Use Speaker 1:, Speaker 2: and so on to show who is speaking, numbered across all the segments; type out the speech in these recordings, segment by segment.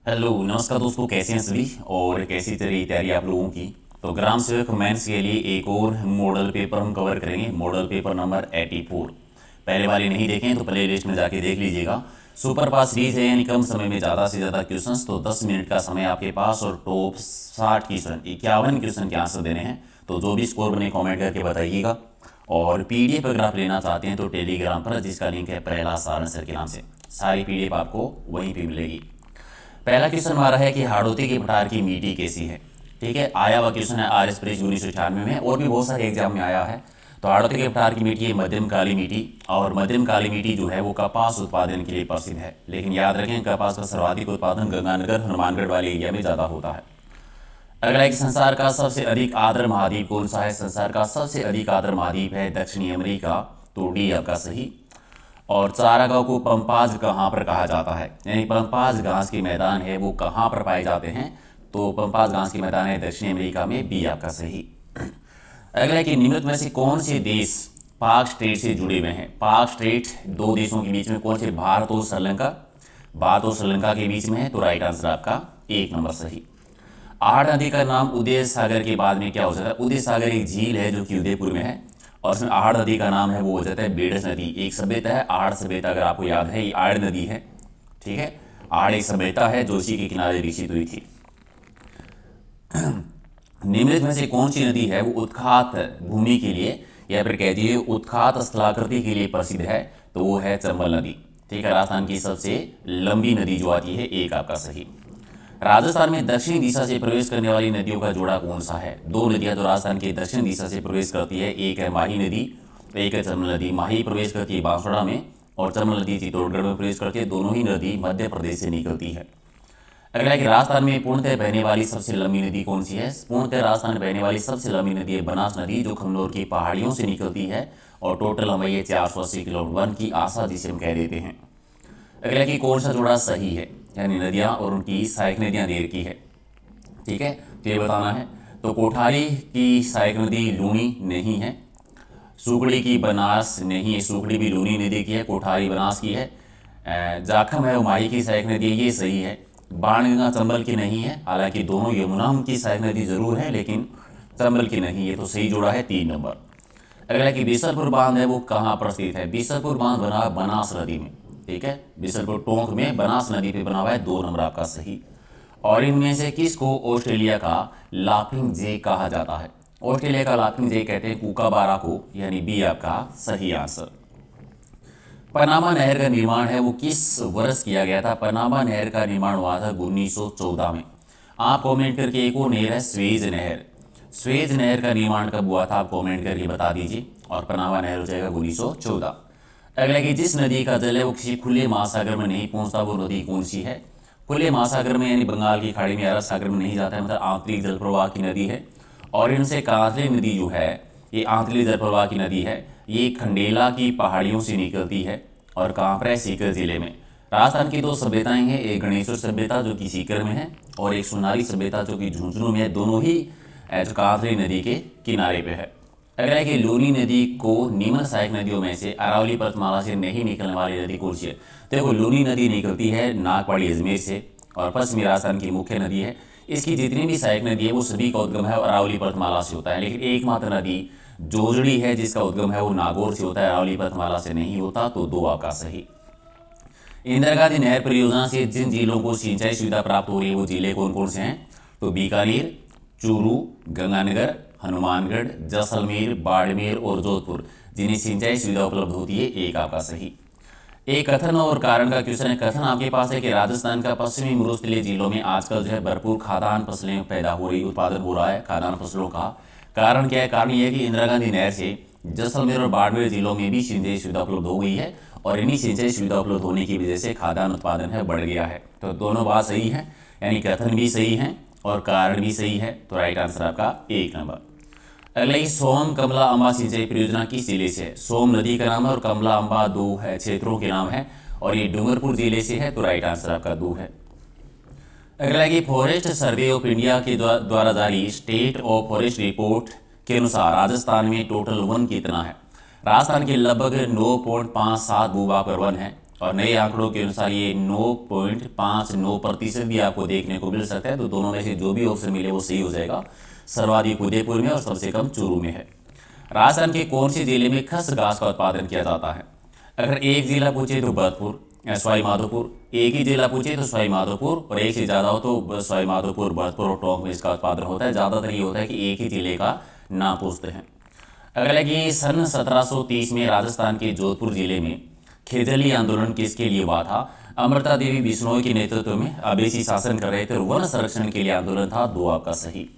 Speaker 1: Hello नमस्कार दोस्तों, कैसे हैं सभी और कैसी चल रही तैयारी आप लोगों की। तो ग्राम सेवक मेंस के लिए एक और मॉडल पेपर हम कवर करेंगे, मॉडल पेपर नंबर 84। पहले वाले नहीं देखें तो प्ले लिस्ट में जाके देख लीजिएगा। सुपर पास सीरीज है, यानी कम समय में ज़्यादा से ज़्यादा क्वेश्चंस। तो 10 मिनट का समय आपके पास और टॉप 60 क्वेश्चन 51 क्वेश्चन के आंसर देने हैं। तो जो भी स्कोर बने कॉमेंट करके बताइएगा। और पीडीएफ अगर आप लेना चाहते हैं तो टेलीग्राम पर, जिसका लिंक है प्रहलाद सारण सर के नाम से, सारी पीडीएफ आपको वहीं पर मिलेगी। पहला क्वेश्चन हमारा है कि हाड़ौती के पठार की मिट्टी कैसी है। ठीक है, आया हुआ क्वेश्चन है आर एस परीक्ष 1998 में, और भी बहुत सारे एग्जाम में आया है। तो हाड़ौती के पठार की मिट्टी है मध्यम काली मिट्टी, और मध्यम काली मिट्टी जो है वो कपास उत्पादन के लिए प्रसिद्ध है। लेकिन याद रखें, कपास का सर्वाधिक उत्पादन गंगानगर हनुमानगढ़ वाले एरिया में ज़्यादा होता है। अगला है कि संसार का सबसे अधिक आर्द्र महाद्वीप कौन सा है। संसार का सबसे अधिक आर्द्र महाद्वीप है दक्षिणी अमेरिका। तो डी आपका सही। और चारागांव को पंपाज कहाँ पर कहा जाता है, यानी पंपाज घास के मैदान है वो कहाँ पर पाए जाते हैं। तो पंपाज घास के मैदान है दक्षिणी अमेरिका में, बी आपका सही। अगला है कि निम्नलिखित में से कौन से देश पाक स्ट्रेट से जुड़े हुए हैं। पाक स्ट्रेट दो देशों के बीच में कौन से, भारत और श्रीलंका। भारत और श्रीलंका के बीच में है, तो राइट आंसर आपका 1 नंबर सही। आड़ नदी का नाम उदय सागर के बाद में क्या हो जाता है। उदय सागर एक झील है जो कि उदयपुर में है, और उसमें आड़ नदी का नाम है वो हो जाता है बेडस नदी। एक सभ्यता है आड़ सभ्यता, अगर आपको याद है, ये आड़ नदी है। ठीक है, आड़ एक सभ्यता है जो इसी के किनारे विकसित हुई थी। निम्नलिखित में से कौन सी नदी है वो उत्खात भूमि के लिए, या फिर कह दीजिए उत्खात स्थलाकृति के लिए प्रसिद्ध है। तो वो है चंबल नदी। ठीक है, राजस्थान की सबसे लंबी नदी जो आती है, एक आपका सही। राजस्थान में दक्षिणी दिशा से प्रवेश करने वाली नदियों का जोड़ा कौन सा है। दो नदियां जो राजस्थान की दक्षिण दिशा से प्रवेश करती है, एक है माही नदी, एक है चंबल नदी। माही प्रवेश करती है बांसवाड़ा में, और चंबल नदी चित्तौड़गढ़ में प्रवेश करती है। दोनों ही नदी मध्य प्रदेश से निकलती है। अगला है कि राजस्थान में पूर्णतः बहने वाली सबसे लंबी नदी कौन सी है। पूर्णतः राजस्थान में बहने वाली सबसे लंबी नदी है बनास नदी, जो खमनोर की पहाड़ियों से निकलती है, और टोटल लंबाई है 480 किलोमीटर, वन की आशा जिसे हम कह देते हैं। अगला कि कौन सा जोड़ा सही है, यानी नदियां और उनकी सहायक नदियां देर की है। ठीक है, तो ये बताना है। तो कोठारी की सहायक नदी लूनी नहीं है, सुकड़ी की बनास नहीं है, सुकड़ी भी लूनी नदी की है, कोठारी बनास की है। जाखम है वो माही की सहायक नदी है, ये सही है। बाणगंगा चंबल की नहीं है, हालांकि दोनों यमुना की सहायक नदी जरूर है, लेकिन चंबल की नहीं है। तो सही जोड़ा है 3 नंबर। अगला कि बीसलपुर बांध है वो कहाँ पर स्थित है। बीसलपुर बांध बना बनास नदी में। ठीक है, बीसलपुर टोंक में बनास नदी पे बना हुआ है, 2 नंबर आपका सही। और इनमें से किसको ऑस्ट्रेलिया का लाफिंग जे कहा जाता है। ऑस्ट्रेलिया का लाफिंग जे कहते हैं कूकाबारा को, यानी बी आपका सही आंसर। पनामा नहर का निर्माण है वो किस वर्ष किया गया था। पनामा नहर का निर्माण हुआ था 1914 में। आप कमेंट करके, एक और नहर है स्वेज नहर, स्वेज नहर का निर्माण कब हुआ था आप कमेंट करके बता दीजिए। और पनामा नहर हो जाएगा 1914। अगला कि जिस नदी का जल है वो किसी खुले महासागर में नहीं पहुंचता, वो नदी कौन सी है। खुले महासागर में यानी बंगाल की खाड़ी में, अरब सागर में नहीं जाता है, मतलब आंतरिक जल प्रवाह की नदी है। और इनसे कांतली नदी जो है, ये आंतरिक जल प्रवाह की नदी है, ये खंडेला की पहाड़ियों से निकलती है, और कहाँ पर है, सीकर जिले में। राजस्थान की 2 सभ्यताएं हैं, एक गणेश्वर सभ्यता जो कि सीकर में है, और एक सोनारी सभ्यता जो कि झुंझुनू में है। दोनों ही कांतली नदी के किनारे पे है। अगला है कि लूनी नदी को निम्न सहायक नदियों में से अरावली पर्वतमाला से नहीं निकलने वाली नदी कौन सी है। देखो, लूनी नदी निकलती है नागपाड़ी अजमेर से, और पश्चिमी राजस्थान की मुख्य नदी है। इसकी जितनी भी सहायक नदी है वो सभी का उद्गम है अरावली पर्वतमाला से होता है। लेकिन एकमात्र नदी जोजड़ी है जिसका उद्गम है वो नागौर से होता है, अरावली पर्वतमाला से नहीं होता। तो 2 आपका सही। इंदिरा गांधी नहर परियोजना से जिन जिलों को सिंचाई सुविधा प्राप्त हो रही है वो जिले कौन कौन से हैं। तो बीकानेर, चूरू, गंगानगर, हनुमानगढ़, जैसलमेर, बाड़मेर और जोधपुर, जिन्हें सिंचाई सुविधा उपलब्ध होती है, एक आपका सही। एक कथन और कारण का क्वेश्चन है। कथन आपके पास है कि राजस्थान का पश्चिमी मरुस्थलीय जिलों में आजकल जो है भरपूर खाद्यान्न फसलें पैदा हो रही, उत्पादन हो रहा है खाद्यान्न फसलों का। कारण क्या है। कारण यह है कि इंदिरा गांधी नहर से जैसलमेर और बाड़मेर जिलों में भी सिंचाई सुविधा उपलब्ध हो गई है, और इन्हीं सिंचाई सुविधा उपलब्ध होने की वजह से खाद्यान्न उत्पादन है बढ़ गया है। तो दोनों बात सही है, यानी कथन भी सही है और कारण भी सही है। तो राइट आंसर आपका 1 नंबर। अगला ही सोम कमला अम्बा सिंचाई परियोजना किस जिले से है। सोम नदी का नाम है और कमला अम्बा 2 है क्षेत्रों के नाम है, और ये डूंगरपुर जिले से है। तो राइट आंसर आपका 2 है। अगला कि फॉरेस्ट सर्वे ऑफ इंडिया के द्वारा जारी स्टेट ऑफ फॉरेस्ट रिपोर्ट के अनुसार राजस्थान में टोटल वन कितना है। राजस्थान के लगभग 9.57 भूभाग पर वन है, और नए आंकड़ों के अनुसार ये 9.59% भी आपको देखने को मिल सकता है। तो दोनों में से जो भी ऑप्शन मिले वो सही हो जाएगा। सर्वाधिक उदयपुर में और सबसे कम चूरू में है। राजस्थान के कौन से जिले में खस घास का उत्पादन किया जाता है? अगर एक जिला पूछे तो भरतपुर, सवाई माधोपुर, एक ही जिला पूछे तो सवाई माधोपुर, और एक से ज़्यादा हो तो सवाई माधोपुर, भरतपुर और टोंक में इसका उत्पादन होता है। ज़्यादातर ये होता है कि एक ही जिले का नाम पूछते हैं। अगला कि सन 1730 में राजस्थान के जोधपुर जिले में खेजली आंदोलन किसके लिए हुआ था? अमृता देवी बिश्नोई के नेतृत्व में अबेसी शासन कर रहे थे और वन संरक्षण के लिए आंदोलन था। दो आपका सही।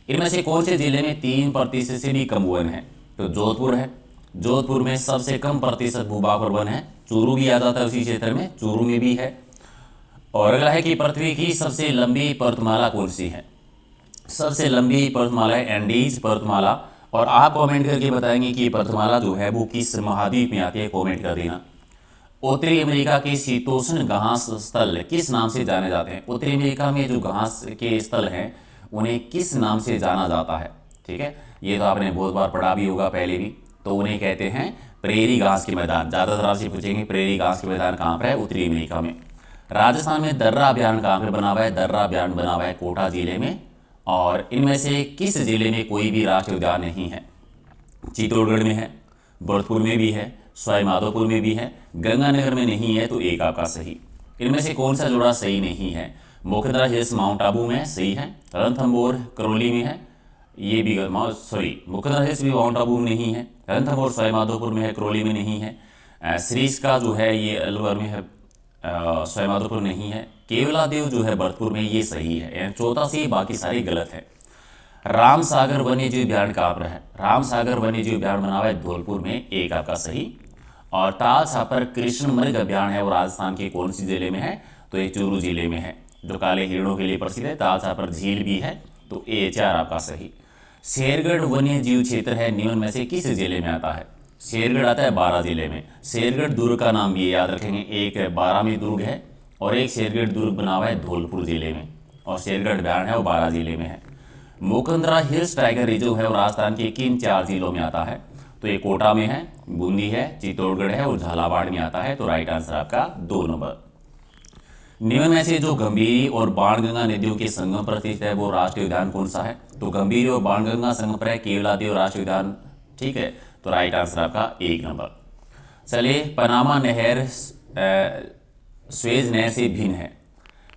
Speaker 1: इनमें से कौन से जिले में 3% से भी कम वन है? तो जोधपुर है। जोधपुर में सबसे कम प्रतिशत भूभाग पर वन है। चूरू भी आ जाता है उसी क्षेत्र में, चूरू में भी है। और अगला है कि पृथ्वी की सबसे लंबी पर्वतमाला कौन सी है? सबसे लंबी पर्वतमाला है एंडीज पर्वतमाला। और आप कमेंट करके बताएंगे कि पर्वतमाला जो है वो किस महाद्वीप में आती है, कमेंट कर देना। उत्तरी अमेरिका के शीतोष्ण घास स्थल किस नाम से जाने जाते हैं? उत्तरी अमेरिका में जो घास के स्थल हैं उन्हें किस नाम से जाना जाता है? ठीक है, ये तो आपने बहुत बार पढ़ा भी होगा पहले भी। तो उन्हें कहते हैं प्रेरी घास के मैदान। ज़्यादातर आपसे पूछेंगे प्रेरी घास के मैदान कहाँ पर है? उत्तरी अमेरिका में। राजस्थान में दर्रा अभ्यारण्य कहाँ पर बना हुआ है? दर्रा अभ्यारण्य बना हुआ है कोटा जिले में। और इनमें से किस जिले में कोई भी राष्ट्रीय उद्यान नहीं है? चित्तौड़गढ़ में है, भरतपुर में भी है, सवाई माधोपुर में भी है, गंगानगर में नहीं है। तो एक आपका सही। इनमें से कौन सा जोड़ा सही नहीं है? मुख्यतः हिल्स माउंट आबू में सही है, रणथंभौर करौली में है, ये भी मुख्यतः हिल्स भी माउंट आबू में नहीं है, रणथंभौर सवाई माधोपुर में है, करौली में नहीं है। श्रीस का जो है ये अलवर में है, सवाई माधोपुर नहीं है। केवलादेव जो है भरतपुर में, ये सही है। चौथा से बाकी सारे गलत है। राम सागर वन्यजीव अभ्यारण्य कहाँ पर है? राम सागर वन्यजीव अभ्यारण्य बना हुआ है धौलपुर में, एक आपका सही। और ताल छापर कृष्ण मृग अभ्यारण्य है वो राजस्थान के कौन सी जिले में है? तो ये चूरू जिले में है, जो काले हिरणों के लिए प्रसिद्ध है। ताल छापर झील भी है। तो ए 4 आपका सही। शेरगढ़ वन्य जीव क्षेत्र है निम्न में से किस जिले में आता है? शेरगढ़ आता है बारां जिले में। शेरगढ़ दुर्ग का नाम भी याद रखेंगे, एक बारां में दुर्ग है और एक शेरगढ़ दुर्ग बना हुआ है धौलपुर जिले में, और शेरगढ़ अभ्यारण्य है वो बारां जिले में है। मुकंदरा हिल्स टाइगर रिजर्व है वो राजस्थान के किन 4 जिलों में आता है? तो ये कोटा में है, बूंदी है, चित्तौड़गढ़ है और झालावाड़ में आता है। तो राइट आंसर आपका 2 नंबर। निम्न में से जो गंभीरी और बाणगंगा नदियों के संगम पर स्थित है वो राष्ट्रीय उद्यान कौन सा है? तो गंभीरी और बाणगंगा संगम पर है केवलादेव राष्ट्रीय उद्यान। ठीक है, तो राइट आंसर आपका 1 नंबर। चलिए, पनामा नहर स्वेज नहर से भिन्न है।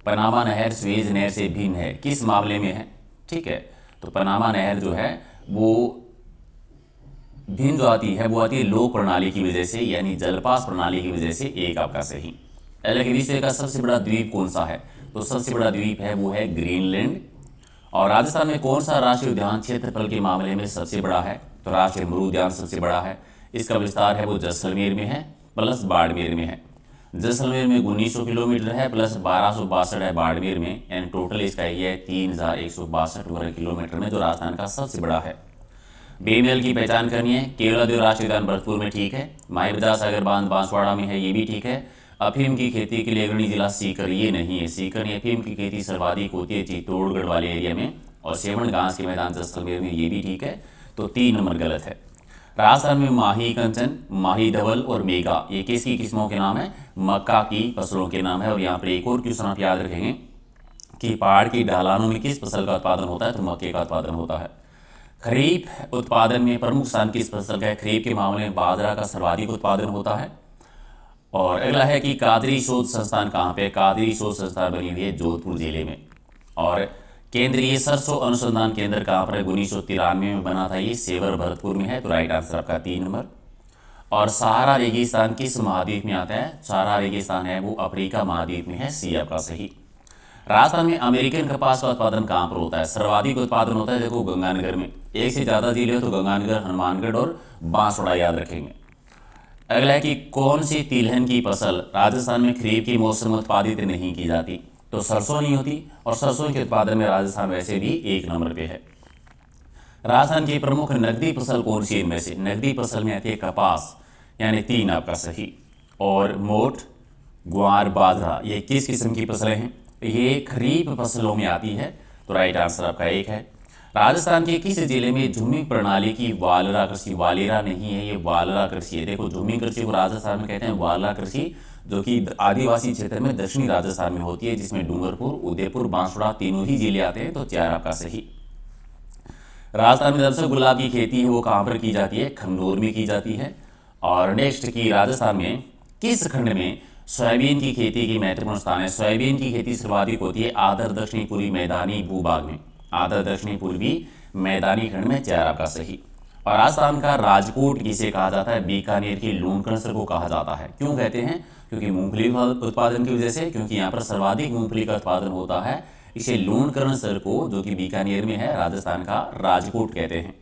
Speaker 1: पनामा नहर स्वेज नहर से भिन्न है, किस मामले में है? ठीक है, तो पनामा नहर जो है वो भिन्न जो आती है वो आती है लोक प्रणाली की वजह से, यानी जलपास प्रणाली की वजह से। एक आपका सही। विश्व का सबसे बड़ा द्वीप कौन सा है? तो सबसे बड़ा द्वीप है वो है ग्रीनलैंड। और राजस्थान में कौन सा राष्ट्रीय उद्यान क्षेत्रफल के मामले में सबसे बड़ा है? तो राष्ट्रीय मृग उद्यान सबसे बड़ा है। इसका विस्तार है वो जैसलमेर में है प्लस बाड़मेर में है। जैसलमेर में 1900 किलोमीटर है प्लस 1262 है बाड़मेर में, यानी टोटल इसका एरिया है 3162 वर्ग किलोमीटर में, जो राजस्थान का सबसे बड़ा है। बेमेल की पहचान करनी है। केवलादेव राष्ट्रीय उद्यान भरतपुर में ठीक है। माहिबजा सागर बांध बांसवाड़ा में है, ये भी ठीक है। अफीम की खेती के लिए अग्रणी जिला सीकर, ये नहीं है। सीकर में अफीम की खेती सर्वाधिक होती है चित्तौड़गढ़ वाले एरिया में, और सेवन घास के मैदान जैसलमेर में, ये भी ठीक है। तो 3 नंबर गलत है। राजस्थान में माही कंचन, माही धवल और मेघा, ये किसकी किस्मों के नाम है? मक्का की फसलों के नाम है। और यहाँ पर एक और क्वेश्चन आप याद रखेंगे कि पहाड़ की ढलानों में किस फसल का उत्पादन होता है? तो मक्के का उत्पादन होता है। खरीफ उत्पादन में प्रमुख स्थान किस फसल का है? खरीफ के मामले में बाजरा का सर्वाधिक उत्पादन होता है। और अगला है कि कादरी शोध संस्थान कहाँ पे? कादरी शोध संस्थान बनी हुई है जोधपुर जिले में। और केंद्रीय सरसों अनुसंधान केंद्र कहाँ पर है? 1993 में बना था, ये सेवर भरतपुर में है। तो राइट आंसर आपका 3 नंबर। और सहारा रेगिस्तान किस महाद्वीप में आता है? सहारा रेगिस्तान है वो अफ्रीका महाद्वीप में है, सी आपका सही। राजस्थान में अमेरिकन कपास का उत्पादन कहाँ पर होता है? सर्वाधिक उत्पादन होता है देखो गंगानगर में। एक से ज़्यादा जिले हो तो गंगानगर, हनुमानगढ़ और बांसवाड़ा याद रखेंगे। अगला है कि कौन सी तिलहन की फसल राजस्थान में खरीफ के मौसम में उत्पादित नहीं की जाती? तो सरसों नहीं होती, और सरसों के उत्पादन में राजस्थान वैसे भी 1 नंबर पे है। राजस्थान की प्रमुख नकदी फसल कौन सी इनमें से? नकदी फसल में आती है कपास, यानी 3 आपका सही। और मोठ, ग्वार, बाजरा, ये किस किस्म की फसलें हैं? ये खरीफ फसलों में आती है। तो राइट आंसर आपका 1 है। राजस्थान के किस जिले में झुम्मिंग प्रणाली की वालरा कृषि? वालेरा नहीं है, ये वालरा कृषि है। देखो झुम्मिंग कृषि को राजस्थान में कहते हैं वालरा कृषि, जो कि आदिवासी क्षेत्र में दक्षिणी राजस्थान में होती है, जिसमें डूंगरपुर, उदयपुर, बांसवाड़ा तीनों ही जिले आते हैं। तो 4 आपका सही। राजस्थान में दरअसल गुलाब की खेती है वो कहाँ पर की जाती है? खमनोर में की जाती है। और नेक्स्ट की राजस्थान में किस खंड में सोयाबीन की खेती की महत्वपूर्ण स्थान है? सोयाबीन की खेती सर्वाधिक होती है आधर दक्षिणी पूर्वी मैदानी भूभाग में, आधर दक्षिणी पूर्वी मैदानी खंड में। 4 आपका सही। और राजस्थान का राजकोट किसे कहा जाता है? बीकानेर की लूणकरण को कहा जाता है। क्यों कहते हैं? क्योंकि मूंगफली उत्पादन की वजह से, क्योंकि यहाँ पर सर्वाधिक मूंगफली का उत्पादन होता है। इसे लूणकरण को, जो कि बीकानेर में है, राजस्थान का राजकोट कहते हैं।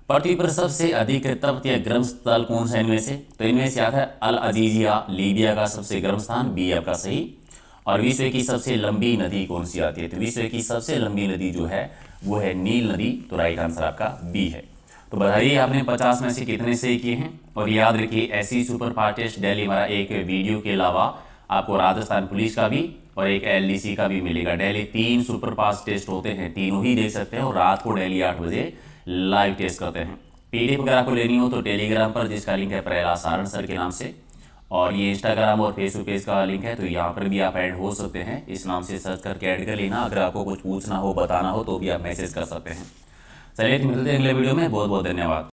Speaker 1: पृथ्वी पर सबसे अधिक तप्त या गर्म स्थल कौन सा इनमें से? तो इनमें से आता है अल अजीजिया, लीबिया का सबसे गर्म स्थान। बी आपका सही। और विश्व की सबसे लंबी नदी कौन सी आती है? तो विश्व की सबसे लंबी नदी जो है वो है नील नदी। तो राइट आंसर आपका बी है। तो बताइए आपने 50 में से कितने सही किए हैं? और याद रखिए ऐसी सुपर फास्ट टेस्ट डेली हमारा एक वीडियो के अलावा आपको राजस्थान पुलिस का भी और एक LDC का भी मिलेगा। डेली 3 सुपर फास्ट टेस्ट होते हैं, तीनों ही देख सकते हैं। और रात को डेली 8 बजे लाइव टेस्ट करते हैं। PDF अगर आपको लेनी हो तो टेलीग्राम पर, जिसका लिंक है प्रहलाद सारण सर के नाम से, और ये इंस्टाग्राम और फेसबुक पेज का लिंक है, तो यहाँ पर भी आप ऐड हो सकते हैं। इस नाम से सर्च करके ऐड कर लेना। अगर आपको कुछ पूछना हो, बताना हो, तो भी आप मैसेज कर सकते हैं। चलिए मिलते हैं अगले वीडियो में। बहुत बहुत धन्यवाद।